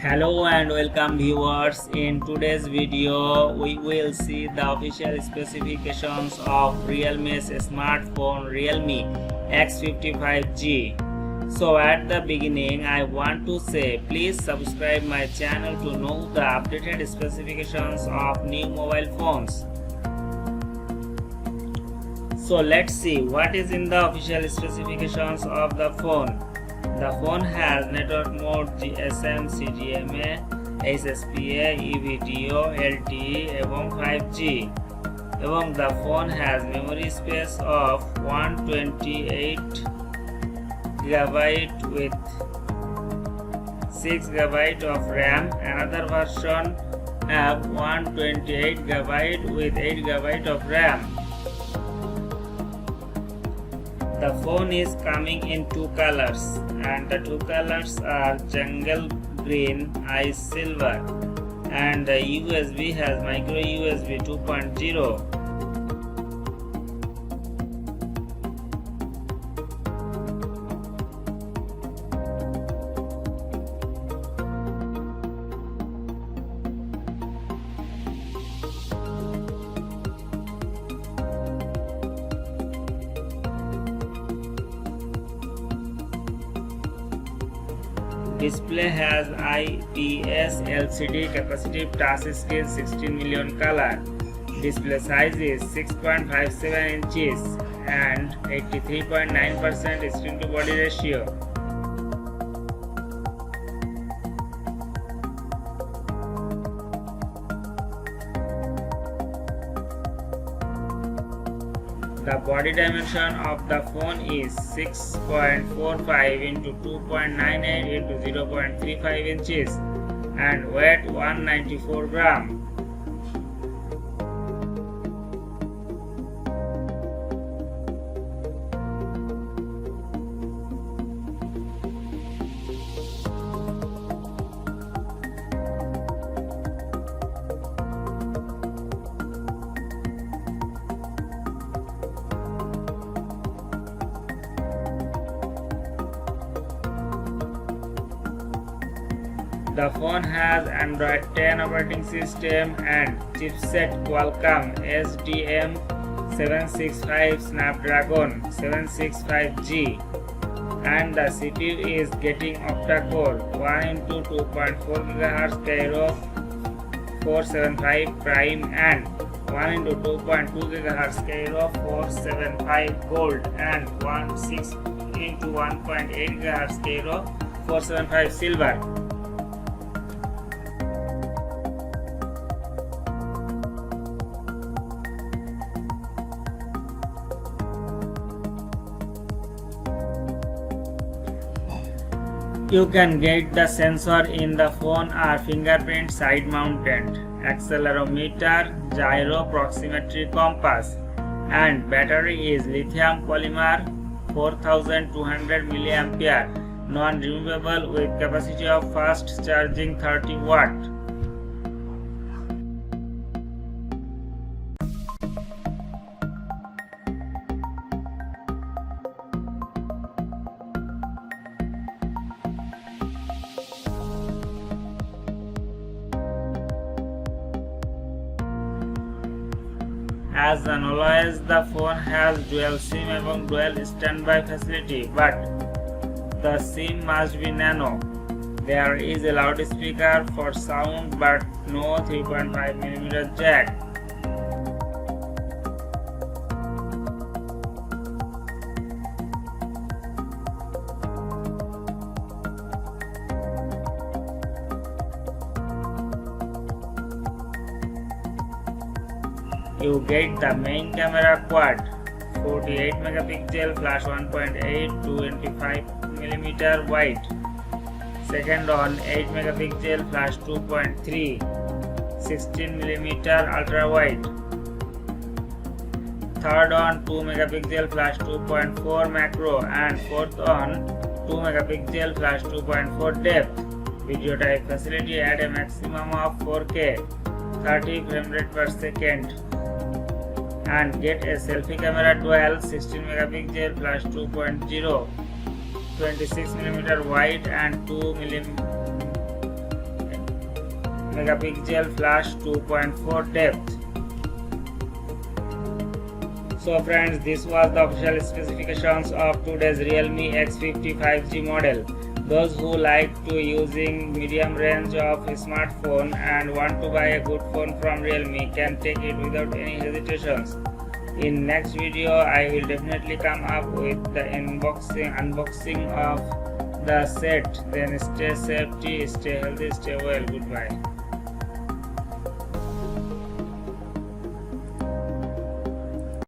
Hello and welcome viewers. In today's video we will see the official specifications of Realme's smartphone Realme X55G. So at the beginning I want to say please subscribe my channel to know the updated specifications of new mobile phones. So let's see what is in the official specifications of the phone. The phone has network mode GSM, CDMA, SSPA, EVTO, LTE এবং 5G এবং the phone has memory space of 128GB with 6GB of RAM. Another version have 128GB with 8GB of RAM. The phone is coming in two colors and the two colors are jungle green, ice silver, and the USB has micro USB 2.0. Display has IPS LCD capacitive touchscreen 16 million color. Display size is 6.57 inches and 83.9% screen to body ratio. The body dimension of the phone is 6.45 into 2.98 into 0.35 inches and weight 194 gram. The phone has Android 10 operating system and chipset Qualcomm SDM765 Snapdragon 765G, and the CPU is getting octa-core 1 into 2.4 GHz Cairo 475 Prime and 1 into 2.2 GHz Cairo 475 Gold and 6 into 1.8 GHz Cairo 475 Silver. You can get the sensor in the phone are fingerprint side mounted, accelerometer, gyro, proximity compass, and battery is lithium polymer 4200 mAh, non-removable with capacity of fast charging 30 watt. As always, the phone has dual SIM and dual standby facility, but the SIM must be nano. There is a loudspeaker for sound but no 3.5mm jack. You get the main camera quad 48 megapixel flash 1.8 25mm wide, second on 8 megapixel flash 2.3 16mm ultra wide, third on 2 megapixel flash 2.4 macro and fourth on 2 megapixel flash 2.4 depth. Video type facility at a maximum of 4K 30 frame rate per second. And get a selfie camera dual 16 megapixel flash 2.0 26mm wide and 2 megapixel flash, 2.4 depth. So friends, this was the official specifications of today's Realme X50 5G model. Those who like to using medium range of smartphone and want to buy a good phone from Realme can take it without any hesitations. In next video, I will definitely come up with the unboxing of the set. Then stay safety, stay healthy, stay well. Goodbye.